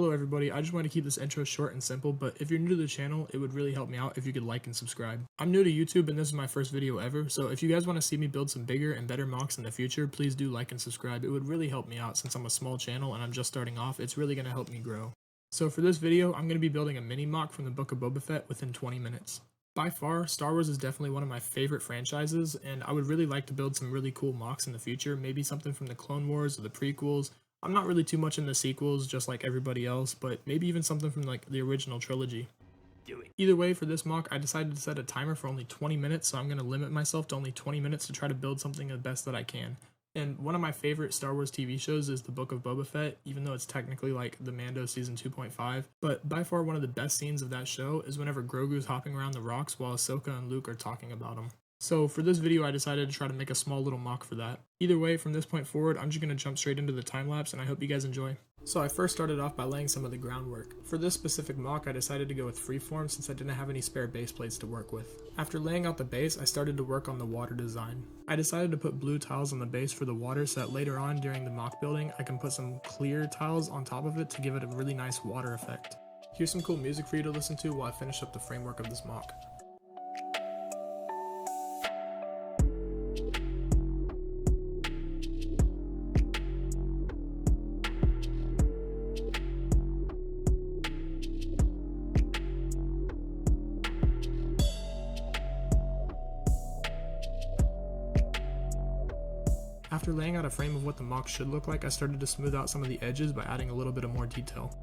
Hello everybody, I just want to keep this intro short and simple, but if you're new to the channel, it would really help me out if you could like and subscribe. I'm new to YouTube and this is my first video ever, so if you guys want to see me build some bigger and better mocks in the future, please do like and subscribe. It would really help me out since I'm a small channel and I'm just starting off. It's really going to help me grow. So for this video, I'm going to be building a mini mock from the Book of Boba Fett within 20 minutes. By far, Star Wars is definitely one of my favorite franchises, and I would really like to build some really cool mocks in the future, maybe something from the Clone Wars or the prequels. I'm not really too much in the sequels, just like everybody else, but maybe even something from like the original trilogy. Either way, for this mock, I decided to set a timer for only 20 minutes, so I'm going to limit myself to only 20 minutes to try to build something the best that I can. And one of my favorite Star Wars TV shows is the Book of Boba Fett, even though it's technically like the Mando season 2.5. But by far one of the best scenes of that show is whenever Grogu's hopping around the rocks while Ahsoka and Luke are talking about him. So for this video, I decided to try to make a small little mock for that. Either way, from this point forward, I'm just going to jump straight into the time lapse, and I hope you guys enjoy. So I first started off by laying some of the groundwork. For this specific mock, I decided to go with freeform since I didn't have any spare base plates to work with. After laying out the base, I started to work on the water design. I decided to put blue tiles on the base for the water so that later on during the mock building, I can put some clear tiles on top of it to give it a really nice water effect. Here's some cool music for you to listen to while I finish up the framework of this mock. After laying out a frame of what the mock should look like, I started to smooth out some of the edges by adding a little bit of more detail.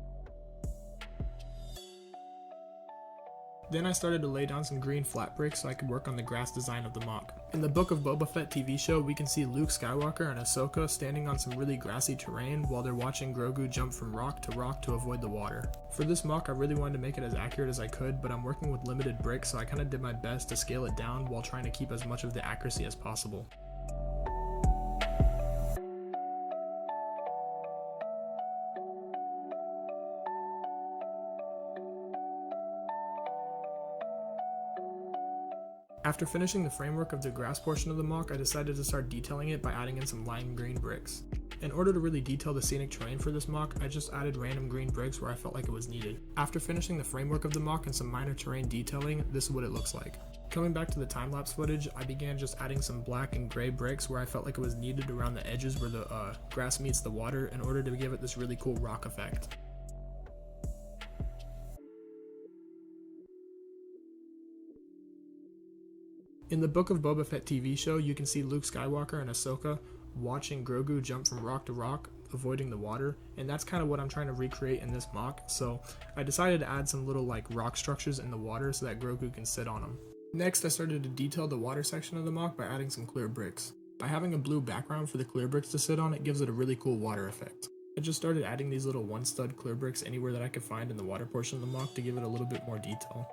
Then I started to lay down some green flat bricks so I could work on the grass design of the mock. In the Book of Boba Fett TV show, we can see Luke Skywalker and Ahsoka standing on some really grassy terrain while they're watching Grogu jump from rock to avoid the water. For this mock, I really wanted to make it as accurate as I could, but I'm working with limited bricks, so I kind of did my best to scale it down while trying to keep as much of the accuracy as possible. After finishing the framework of the grass portion of the mock, I decided to start detailing it by adding in some lime green bricks. In order to really detail the scenic terrain for this mock, I just added random green bricks where I felt like it was needed. After finishing the framework of the mock and some minor terrain detailing, this is what it looks like. Coming back to the time-lapse footage, I began just adding some black and gray bricks where I felt like it was needed around the edges where the grass meets the water in order to give it this really cool rock effect. In the Book of Boba Fett TV show, you can see Luke Skywalker and Ahsoka watching Grogu jump from rock to rock, avoiding the water, and that's kind of what I'm trying to recreate in this mock, so I decided to add some little like rock structures in the water so that Grogu can sit on them. Next, I started to detail the water section of the mock by adding some clear bricks. By having a blue background for the clear bricks to sit on, it gives it a really cool water effect. I just started adding these little one-stud clear bricks anywhere that I could find in the water portion of the mock to give it a little bit more detail.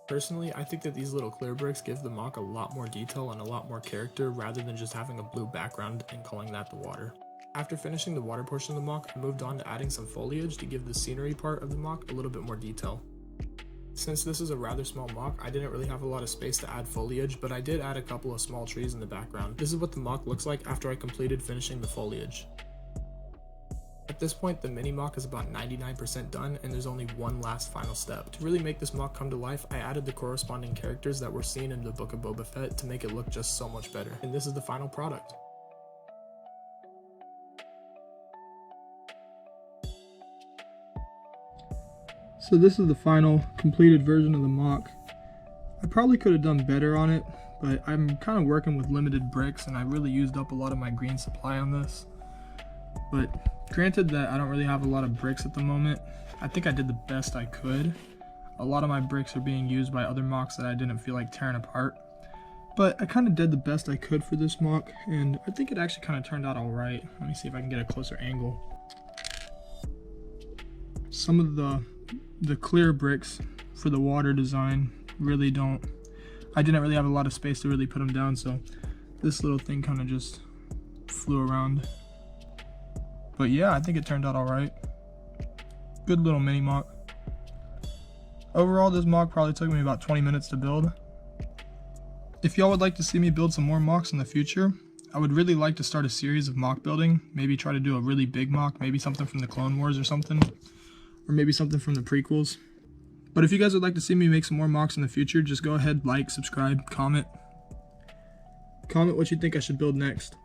Personally, I think that these little clear bricks give the mock a lot more detail and a lot more character rather than just having a blue background and calling that the water. After finishing the water portion of the mock, I moved on to adding some foliage to give the scenery part of the mock a little bit more detail. Since this is a rather small mock, I didn't really have a lot of space to add foliage, but I did add a couple of small trees in the background. This is what the mock looks like after I completed finishing the foliage. At this point, the mini mock is about 99% done, and there's only one last final step. To really make this mock come to life, I added the corresponding characters that were seen in the Book of Boba Fett to make it look just so much better. And this is the final product. So this is the final completed version of the mock. I probably could have done better on it, but I'm kind of working with limited bricks, and I really used up a lot of my green supply on this. But granted that I don't really have a lot of bricks at the moment, I think I did the best I could. A lot of my bricks are being used by other mocks that I didn't feel like tearing apart. But I kind of did the best I could for this mock, and I think it actually kind of turned out alright. Let me see if I can get a closer angle. Some of the clear bricks for the water design I didn't really have a lot of space to really put them down, so this little thing kind of just flew around. But yeah, I think it turned out alright. Good little mini mock. Overall, this mock probably took me about 20 minutes to build. If y'all would like to see me build some more mocks in the future, I would really like to start a series of mock building. Maybe try to do a really big mock, maybe something from the Clone Wars or something. or maybe something from the prequels. But if you guys would like to see me make some more mocks in the future, just go ahead, like, subscribe, comment what you think I should build next.